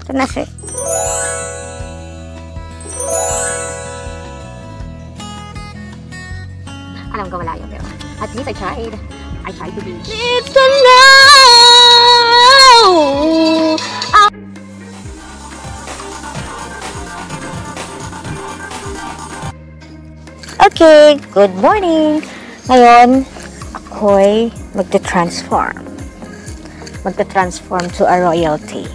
Ito na siya. Alam ko malayo, pero at least I tried. I tried to be. It's the now! Okay, good morning! Ngayon, ako'y magte-transform to a royalty.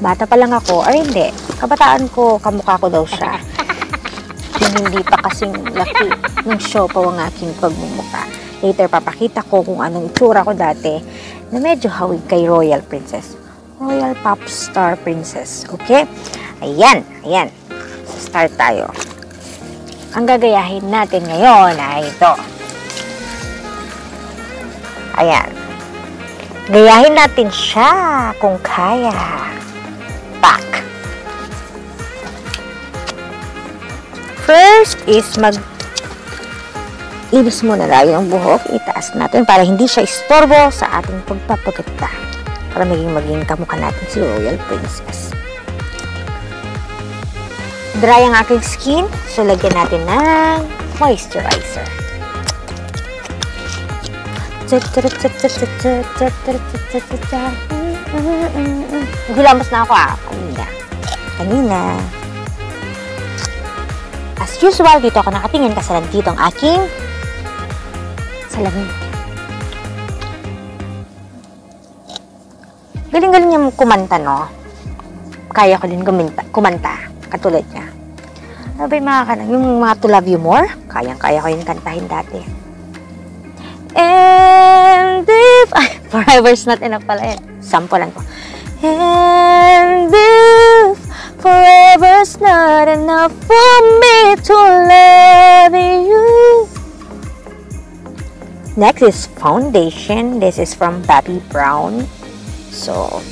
Bata pa lang ako, or hindi, kabataan ko, kamukha ko daw siya. Hindi pa kasing laki ng show pa ang aking pagmumukha. Later, papakita ko kung anong itsura ko dati na medyo hawig kay Royal Princess. Royal Pop Star Princess. Okay? Ayan. So, start tayo. Ang gagayahin natin ngayon ay ito. Ayan. Gayahin natin siya kung kaya. Back. First is ibis muna tayo ng buhok. Itaas natin para hindi siya istorbo sa ating pagpapaganda. Para maging kamukha natin si Royal Princess. Dry ang aking skin. So, lagyan natin ng moisturizer. Naghilamos na ako kanina. As usual, dito ako nakatingin kasi nandito ang aking salamin. Galing-galing niya kumanta, no? Kaya ko din kumanta, katulad niya. Ano ba yung mga To Love You More? Kayang-kaya ko yung kantahin dati. And if... Forever's not enough pala yan. Sample lang ko. And if forever's not enough for me to love you. Next is foundation. This is from Bobbi Brown. So,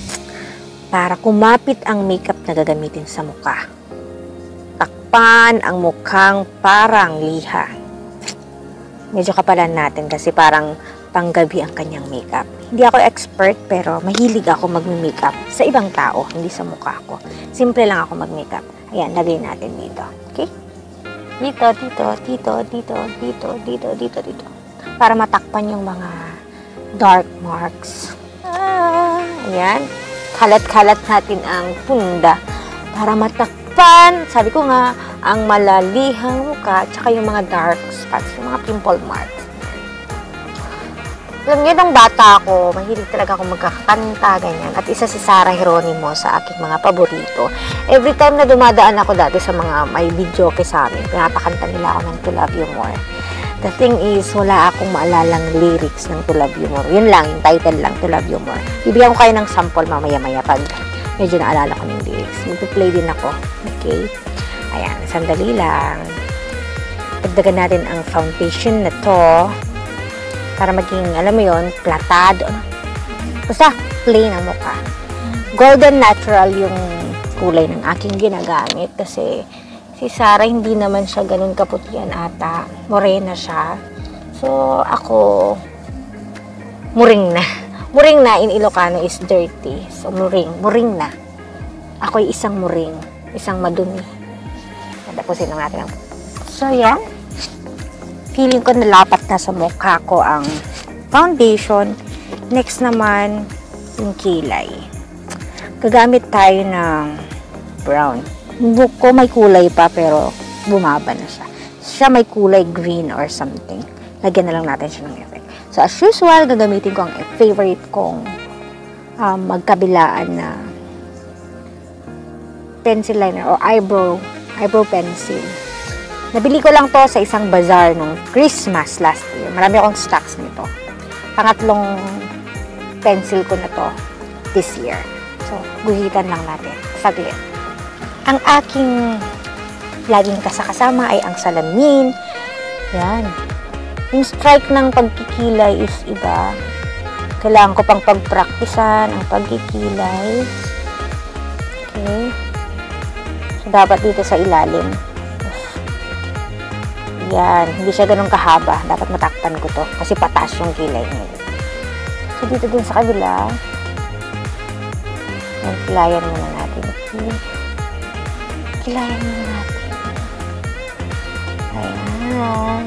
para kumapit ang makeup na gagamitin sa mukha. Takpan ang mukhang parang liha. Medyo kapalan natin kasi parang panggabi ang kanyang makeup. Hindi ako expert pero mahilig ako mag-makeup sa ibang tao, hindi sa mukha ko. Simple lang ako mag-makeup. Ayan, lagay natin dito. Okay? Dito. Para matakpan yung mga dark marks. Ayan. Kalat-kalat natin ang punda para matakpan, sabi ko nga, ang malalihang mukha tsaka yung mga dark spots, yung mga pimple marks. Alam niyo, nung bata ako, mahilig talaga ako magkakanta, ganyan. At isa si Sarah Geronimo sa aking mga paborito. Every time na dumadaan ako dati sa mga may video kay sa amin, pinapakanta nila ako ng To Love You More. The thing is, wala akong maalalang lyrics ng To Love You More. Yun lang, yung title lang, To Love You More. Bibigyan ko kayo ng sample mamaya-maya pag medyo naalala ko ng lyrics. Mag-play din ako. Okay? Ayan, sandali lang. Dagdagan natin ang foundation na to para maging, alam mo yun, platado. Basta, plain ang mukha. Golden natural yung kulay ng aking ginagamit kasi si Sarah hindi naman siya ganun kaputian ata. Morena siya. So, ako, muring na. Muring na in Ilocano is dirty. So, muring na. Ako'y isang muring. Isang madumi. Tapusin lang natin. So, yan. Feeling ko nalapat na sa mukha ko ang foundation. Next naman, yung kilay. Gagamit tayo ng brown. Buhok ko may kulay pa pero bumaba na siya. Siya may kulay green or something. Lagyan na lang natin siya ng effect. So, as usual, gagamitin ko ang favorite kong magkabilaan na pencil liner o eyebrow pencil. Nabili ko lang to sa isang bazaar nung Christmas last year. Marami akong stocks nito. Pangatlong pencil ko na to this year. So, guhitan lang natin. Saglit. Ang aking laging kasama ay ang salamin. Yan. Yung strike ng pagkikilay is iba. Kailangan ko pang pagpraktisan ang pagkikilay. Okay. So, dapat dito sa ilalim. Yan, hindi siya ganun kahaba. Dapat matakpan ko to kasi pataas yung kilay niya. So, dito din sa kabila, pilayan muna natin ito. natin. Kilayan muna natin. Ayan.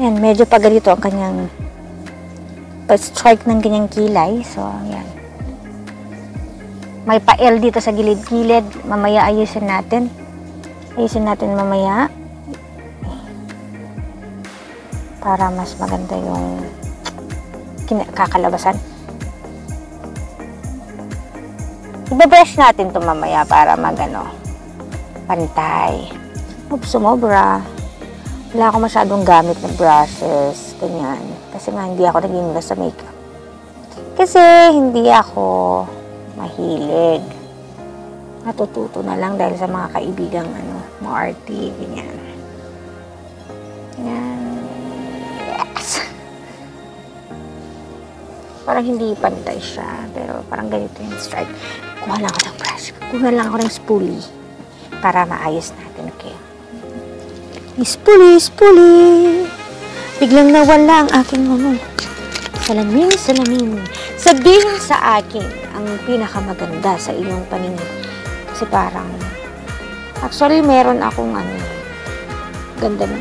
Ayan, medyo pagalito ang kanyang pa-strike ng kanyang kilay. So, ayan. May pa-L dito sa gilid-gilid. Mamaya ayusin natin. Ayusin natin mamaya. Para mas maganda yung kakalabasan. Ibe-brush natin ito mamaya para magano pantay. Oops, sumobra. Wala ako masyadong gamit na brushes. Ganyan. Kasi nga hindi ako naging sa makeup. Kasi hindi ako mahilig. Natututo na lang dahil sa mga kaibigang mga arty. Ganyan. Ganyan. Yes. Parang hindi pantay siya. Pero parang ganito yung stripe. Kuha lang ako ng brush. Kuha lang ako ng spoolie. Para maayos natin. Okay. Spoolie. Biglang nawala ang aking salamin. Sabihin sa akin ang pinakamaganda sa iyong paningin. Kasi parang, actually meron akong ganda na.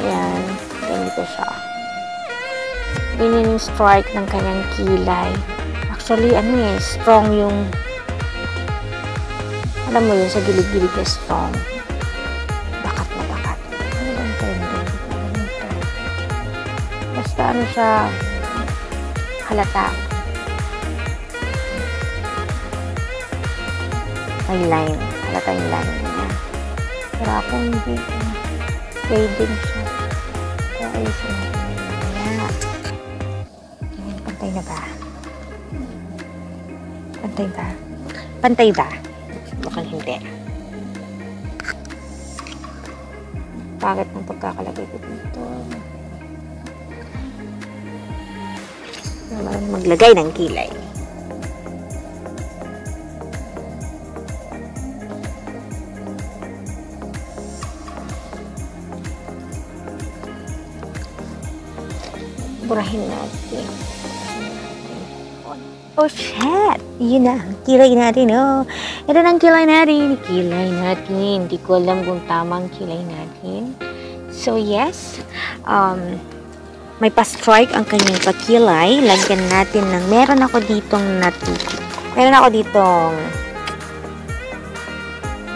Ayan, ganito siya. Ganyan yung strike ng kanyang kilay. Actually, strong yung, alam mo yun, sa gilid-gilid na strong. Basta siya halata. May line. Halata yung line niya. Pero ako hindi. Fading siya. Kaya ayusin natin. Ayan. Pantay na ba? Pantay ba? Mukhang hindi. Bakit ng pagkakalagay ko dito? Maglagay ng kilay. Burahin natin. Oh shit! Yun na. Kilay natin. Oh. Ito na ang kilay natin. Hindi ko alam kung tamang kilay natin. So yes. May pa-strike ang kanyang pakilay. Lagyan natin ng, meron ako ditong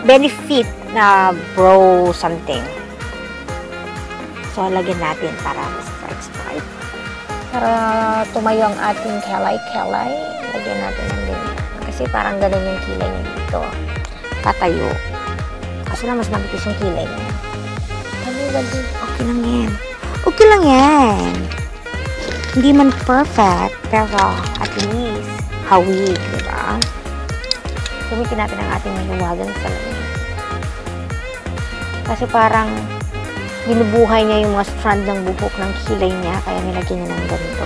Benefit na brow something. So, lagyan natin para strike. Para tumayo ang ating kilay. Lagyan natin ng ganyan. Kasi parang ganun yung kilay niya dito. Tatayo. Kasi lang mas manipis yung kilay niya. Okay lang yan. Hindi man perfect, pero at least, hawig, diba? Gamitin natin ang ating maluwagang salamin. Kasi parang binubuhay niya yung mga strand ng buhok ng kilay niya, kaya nilagyan niya ng ganito.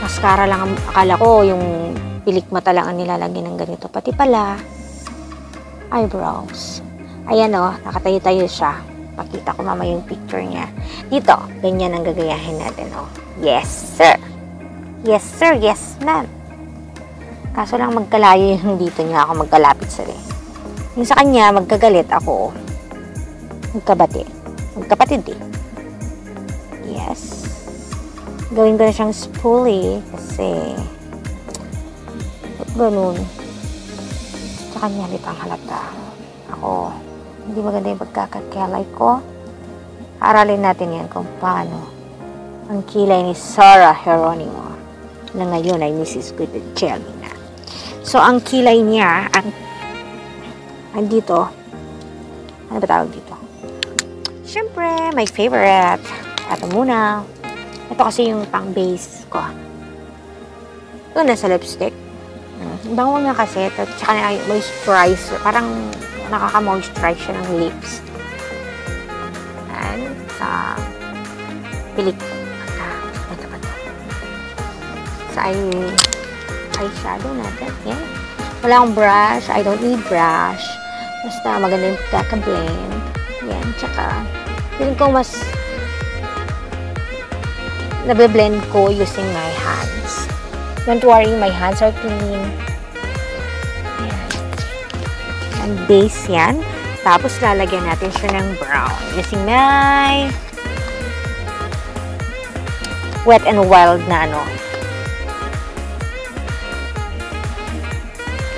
Mascara lang, akala ko yung pilik mata lang ang nilalagyan ng ganito. Pati pala, eyebrows. Ayan nakatayo-tayo siya. Pakita ko mamaya yung picture niya. Dito, ganyan ang gagayahin natin, Yes, sir. Yes, ma'am. Kaso lang magkalayo yung dito niya ako magkalapit sa rin. Yung sa kanya, magkagalit ako. Magkapatid eh. Yes. Gawin ko na siyang spoolie kasi ganun. Sa kanya, litang halata. Ako, hindi maganda yung pagkakakilay ko. Aralin natin yan kung paano ang kilay ni Sarah Geronimo na ngayon ay Mrs. Guidelchelli na. So, ang kilay niya, dito, ano ba tawag dito? Siyempre, my favorite. Ito muna. Ito kasi yung pang base ko. Ito na sa lipstick. Bango niya kasi ito. Tsaka na moisturizer. Parang nakaka-moisturize siya ng lips. And sa pilik. Sa eyeshadow natin. Yan. Wala akong brush. I don't need brush. Basta maganda yung kaka-blend. Yan. Tsaka, feeling ko mas nabe-blend ko using my hands. Don't worry, my hands are clean. Ayan. Ang base yan. Tapos, lalagyan natin siya ng brown. Using my Wet n Wild na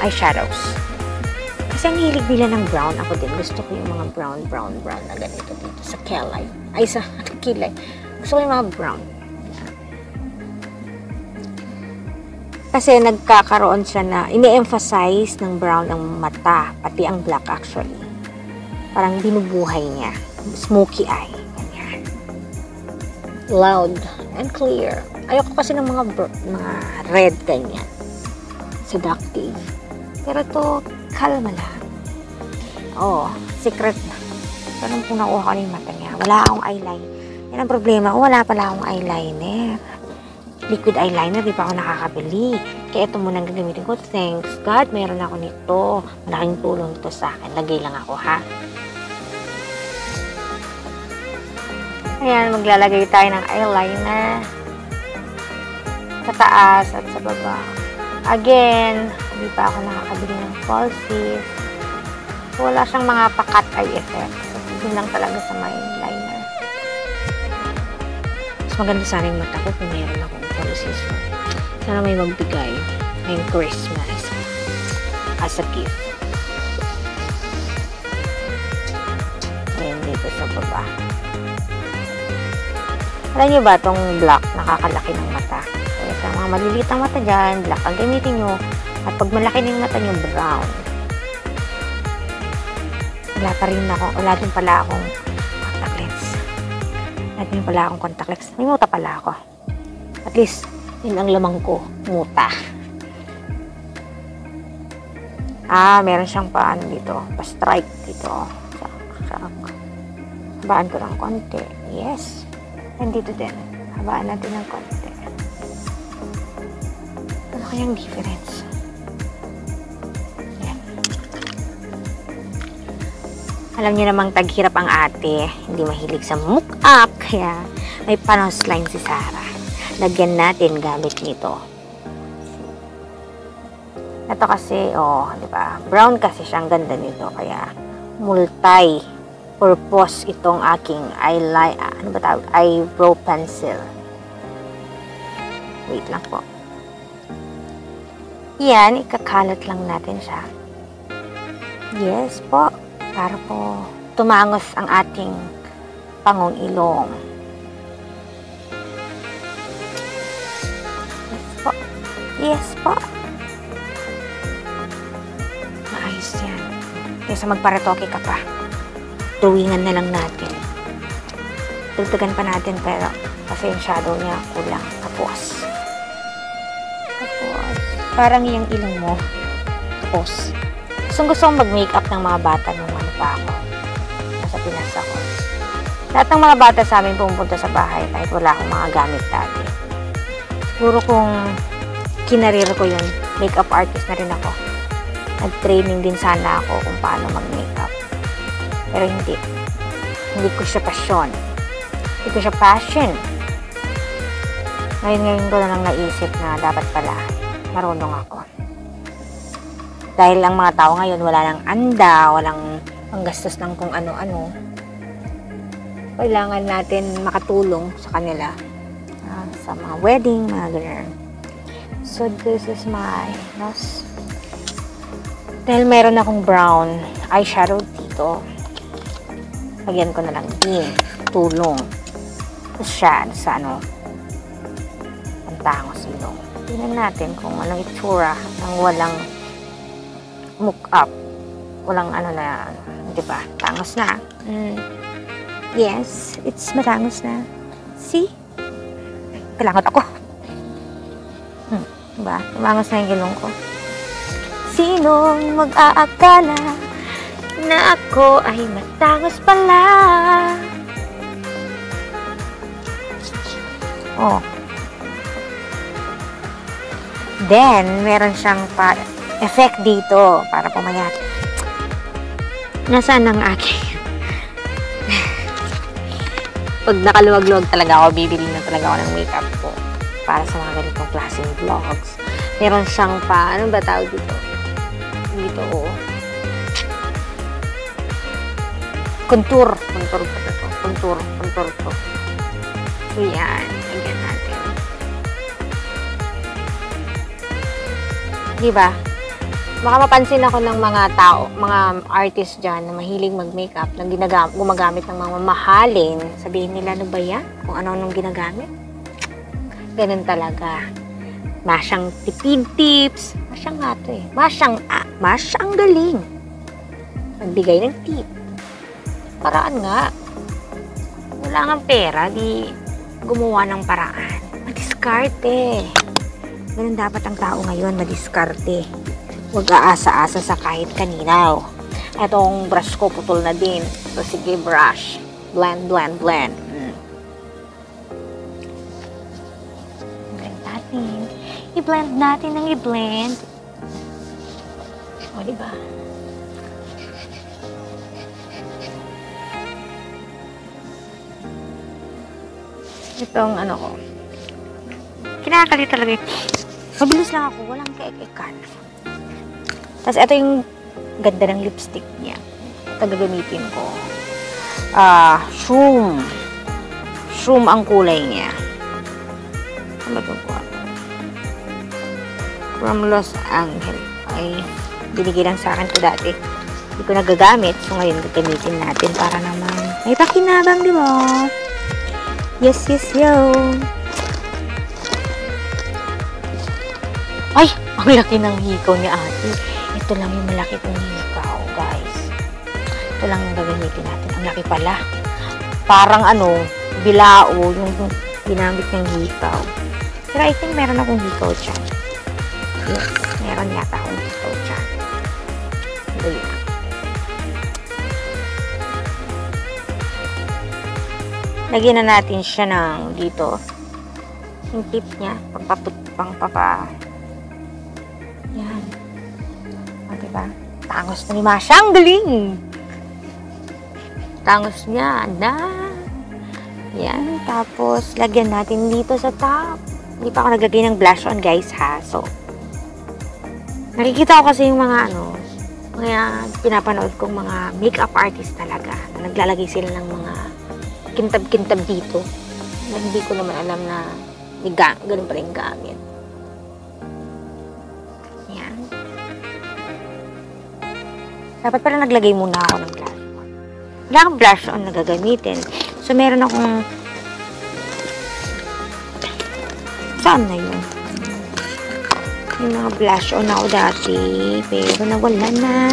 eyeshadows. Kasi ang hilig nila ng brown. Ako din. Gusto ko yung mga brown na ganito dito sa kilay. Ay, sa kilay. Gusto ko yung mga brown. Kasi nagkakaroon siya na ini-emphasize ng brown ang mata. Pati ang black actually. Parang binubuhay niya. Smoky eye. Ganyan. Loud and clear. Ayoko kasi ng mga red ganyan. Seductive. Pero to kalma lang. Oh, secret na. Ganun po nakuha ko yung mata niya. Wala akong eyeliner. Yan ang problema ko. Wala pala akong eyeliner. Liquid eyeliner, di pa ako nakakabili. Kaya ito muna ang gagamitin ko. Thanks God, mayroon ako nito. Malaking tulong ito sa akin. Lagay lang ako, ha? Ayan, maglalagay tayo ng eyeliner. Sa taas at sa baba. Again, hindi pa ako nakakabili ng falsies. Wala siyang mga pa-cut eye effect. So, yun lang talaga sa my liner. Mas maganda sana yung mata ko kung mayroon akong falsies. Sana may magbigay ngayong Christmas as a gift. Ayan dito sa baba. Alam niyo ba itong black nakakalaki ng mata? Kaya sa mga maliliit ang mata dyan, black ang gamitin nyo. At pag malaki ng mata nyo, brown. Wala din pala akong contact lens. May muta pala ako. At least, yun ang lamang ko. Muta. Meron siyang dito. Pa-strike dito. Habaan ko ng konti. Yes. And dito din. Habaan natin ng konti. Ano kayang difference? Yan. Alam niyo namang taghirap ang ate. Hindi mahilig sa make-up. Kaya may panos line si Sarah. Lagyan natin gamit nito. Ito kasi, di ba? Brown kasi siyang ganda nito. Kaya multi-purpose itong aking eyebrow pencil. Wait lang po. Yan, ikakalat lang natin siya. Yes po. Para po tumangos ang ating pangong ilong. Yes po. Yes po. Maayos yan. Kaysa magparetoke ka pa. Drawingan na lang natin. Dagdagan pa natin pero kasi yung shadow niya kulang. Tapos. Parang yung ilong mo. Tapos. Gusto kong mag-makeup ng mga bata nung pa ako. Nasa Pinas ako. Lahat ng mga bata sa amin pumupunta sa bahay kahit wala akong mga gamit dati. Siguro kung kinarir ko yun, makeup artist na rin ako. Nag-training din sana ako kung paano mag-makeup. Pero hindi. Hindi ko siya passion. Hindi ko siya passion. Ngayon ko na lang naisip na dapat pala marunong ako. Dahil ang mga tao ngayon wala nang anda, walang panggastos ng kung ano-ano. Kailangan natin makatulong sa kanila. Sa mga wedding, mga ganyan. So, this is my nose. Dahil meron akong brown eyeshadow dito. Lagyan ko na lang din. Tulong. Tapos siya sa pantangos ilong. Tingnan natin kung anong itsura ng walang make-up. Walang di ba? Tangos na. Yes, it's matangos na. See? Kailangan ako. Diba? Tumangos na yung ilong ko. Sinong mag-aakala na ako ay matangos pala? Oh. Then, meron siyang effect dito para pumayat. Nasaan ang aking? Pag nakaluwag-luwag talaga ako, bibili na talaga ako ng makeup ko. para sa mga ganitong klaseng vlogs. Meron siyang ano ba tawag dito? Dito, oh. Contour pa to. Contour to. So, yan. Lagyan natin. Diba? Baka mapansin ako ng mga tao, mga artist dyan na mahilig mag-makeup, na gumagamit ng mga mamahalin. Sabihin nila, ano ba yan? Kung ano-anong ginagamit. Ganun talaga. Masyang tipid tips. Masyang nga to eh. Masyang galing. Magbigay ng tip. Paraan nga. Wala nga pera, di gumawa ng paraan. Madiskarte. Ganun dapat ang tao ngayon, madiskarte. Huwag aasa-asa sa kahit kaninaw. Etong brush ko, putol na din. So, sige, brush. Blend. Blend natin. I-blend natin ng i-blend. O, diba? Itong ano ko. Kinakali talaga. Mabilis lang ako. Walang kaek-ekan. Tapos, ito yung ganda ng lipstick niya. Ito gagamitin ko. Shroom. Shroom ang kulay niya. Ano ba itong kuha? From Los Angeles. Ay, binigay lang sa akin ito dati. Hindi ko nagagamit. So, ngayon gagamitin natin para naman may pakinabang, di ba? Yes, yo. Ay, ang laki ng hikaw ni ate. Ito lang yung malaki kong hikaw, guys. Ito lang yung gagamitin natin. Ang laki pala. Parang bilao yung ginamit ng hikaw. Pero I think meron akong hikaw dyan. Yes, meron yata akong hikaw dyan. Dali na. Lagyan na natin siya ng dito. Yung tip niya. Yan. O, diba? Tangos na ni Masha. Ang galing! Tangos niya. Yan. Tapos, lagyan natin dito sa top. Hindi pa ako naglagay ng blush on, guys, ha? So, nakikita ko kasi yung mga kaya pinapanood kong mga makeup artist talaga. Na naglalagay sila ng mga kintab-kintab dito. Na hindi ko naman alam na ganun pala yung gamit. Yan. Dapat pala naglagay muna ako ng blush on. Wala akong blush on na gagamitin. So, meron akong saan na yun? May mga blush on ako dati. Pero nawala na.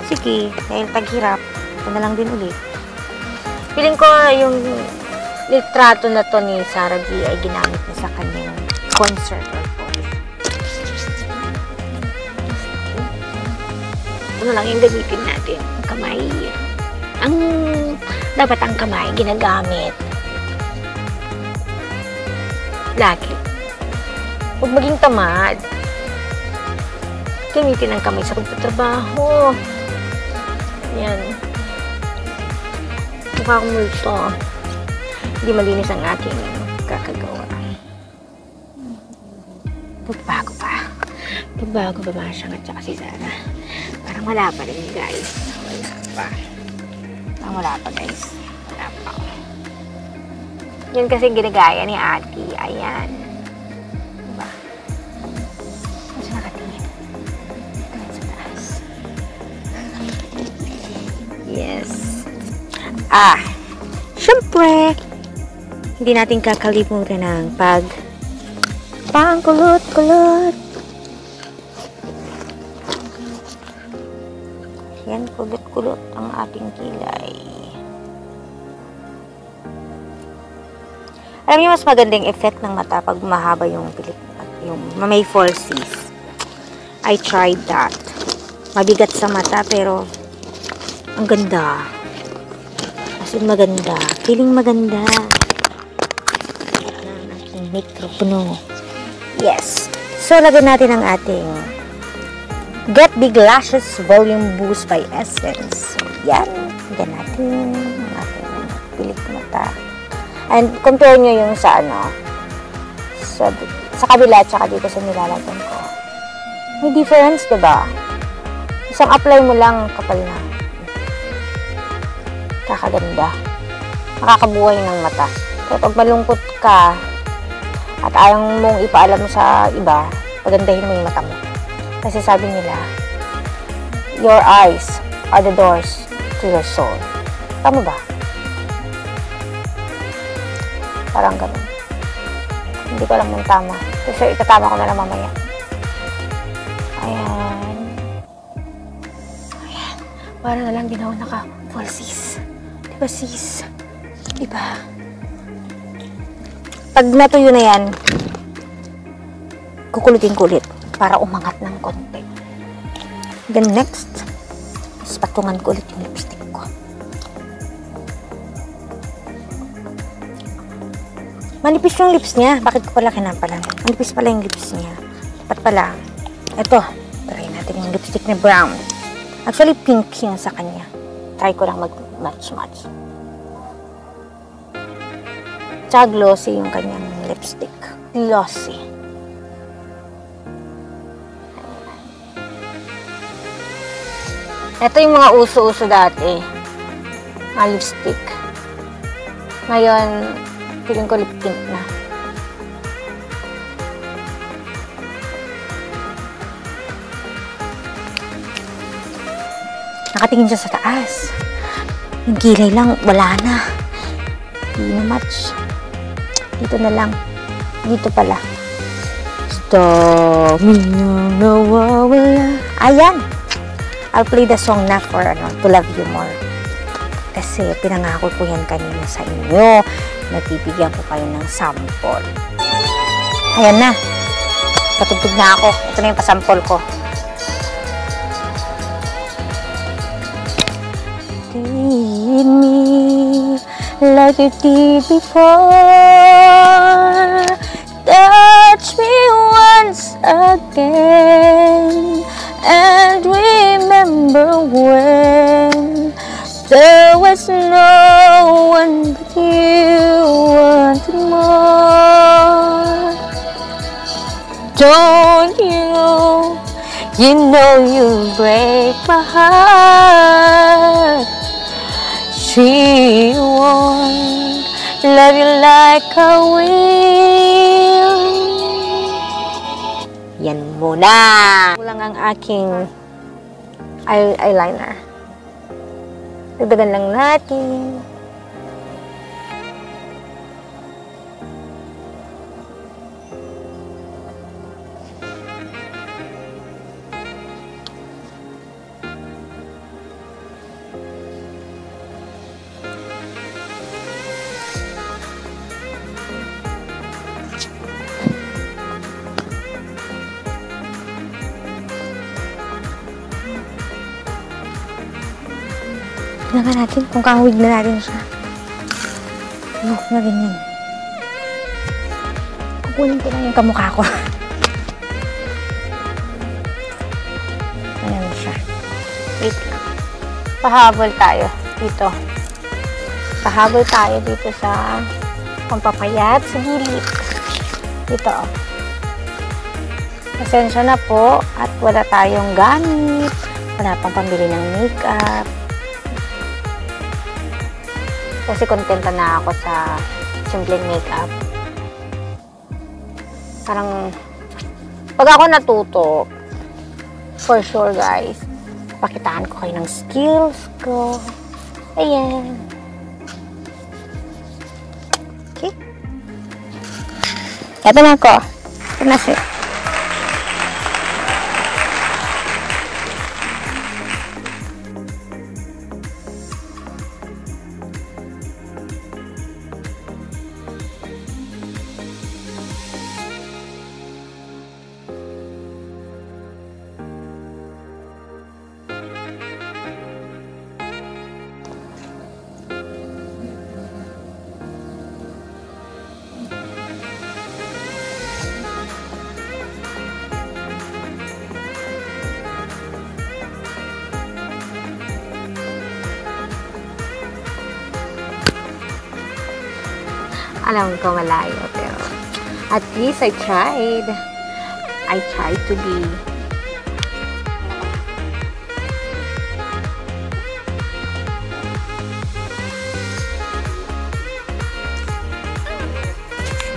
Sige, dahil paghirap, ito na lang din ulit. Feeling ko yung litrato na to ni Sarah G ay ginamit na sa kanyang concert or photo. Ano lang yung gamitin natin? Ang kamay. Dapat ang kamay ginagamit. Lagi. Huwag maging tamad. Gamitin ang kamay sa pagtatrabaho. Yan. Mukha akong multo. Hindi malinis ang aking kakagawa. Pagbago pa. Pagbago ba Masha at saka si Sarah? Parang wala pa rin, guys. Wala pa. Parang wala pa, guys. Wala pa. Yan kasi ginagaya ni ate. Ayan. Diba? Mas nakatingin. Ayan sa taas. Yes. Syempre, hindi natin kakalimutan ng pangkulot-kulot. Yan, kulot-kulot ang ating kilay. Alam niyo, mas magandang effect ng mata pag mahaba yung pilik at yung may falsies. I tried that. Mabigat sa mata pero ang ganda. As in maganda. Feeling maganda. Ang ating mikropono. Yes. So, lagyan natin ang ating Get Big Lashes Volume Boost by Essence. So, yan. Lagyan natin ang ating pilik mata. And compare nyo yung sa ano, sa kabila at saka dito sa nilalagyan ko. May difference, diba? Isang apply mo lang, kapal na. Kakaganda. Nakakabuhay ng mata. Kaya pag malungkot ka, at ayaw mong ipaalam sa iba, pagandahin mo yung mata mo. Kasi sabi nila, your eyes are the doors to your soul. Tama ba? Parang ganun. Hindi ko alam ng tama. Kasi itatama ko na lang mamaya. Ayan. Ayan. Para na lang din ako naka-full sis. Diba sis? Diba? Pag natuyo na yan, kukulutin ko ulit para umangat ng konti. Then next, is patungan ko ulit yung lipstick ko. Manipis yung lips niya. Bakit ko pala kinapalan? Manipis pala yung lips niya. Dapat pala. Ito. Try natin yung lipstick na brown. Actually, pink yung sa kanya. Try ko lang mag-match-match. Tsaka glossy yung kanyang lipstick. Glossy. Ito yung mga uso-uso dati. Mga lipstick. Ngayon, feeling ko lip tint na. Nakatingin siya sa taas. Yung kilay lang, wala na. Hindi na match. Dito na lang. Dito pala. Stop me na nawawala. Ayan! I'll play the song na for To Love You More. Kasi pinangako ko yan kanina sa inyo. Nagbibigyan ko kayo ng sample. Ayan na. Patugtog na ako. Ito na yung pasample ko. Lead me like you did before. Touch me once again. And remember when there was no one but you wanted more. Don't you know you break my heart. She won't love you like I will. Yan muna. Kulang ang aking eyeliner. Dagdagan lang natin. Tingnan natin kung kahawig na natin siya. Oh, na ganyan. Kukunin ko lang yung kamukha ko. Ayan siya. Wait lang. Pahabol tayo dito. Pahabol tayo dito sa pampapayat sa gilid. Dito, oh. Pasensya na po at wala tayong gamit. Wala pang pambili ng makeup. Kasi kontenta na ako sa simpleng makeup. Parang, pag ako natuto, for sure guys, pakitaan ko kayo ng skills ko. Ayan. Okay. Ito na ako. Ito na siya. Alam ko malayo, pero at least I tried. I tried to be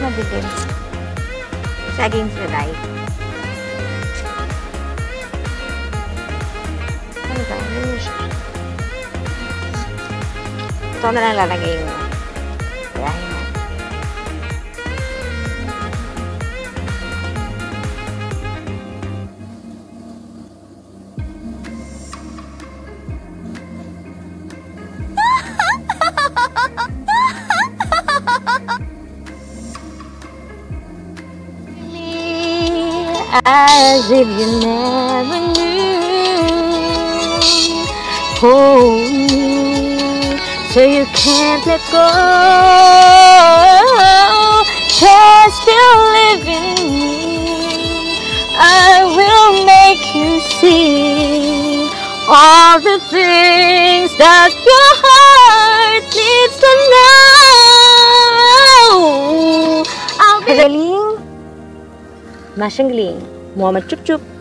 madilim. Saging saday. Ano ba? Ano yun siya? Ito na lang lalagay mo. Dahil na. As if you never knew. Hold me so you can't let go. Just believe in me. I will make you see all the things that your heart needs to know. I'll be Masyang galing. Muhammad Chup Chup.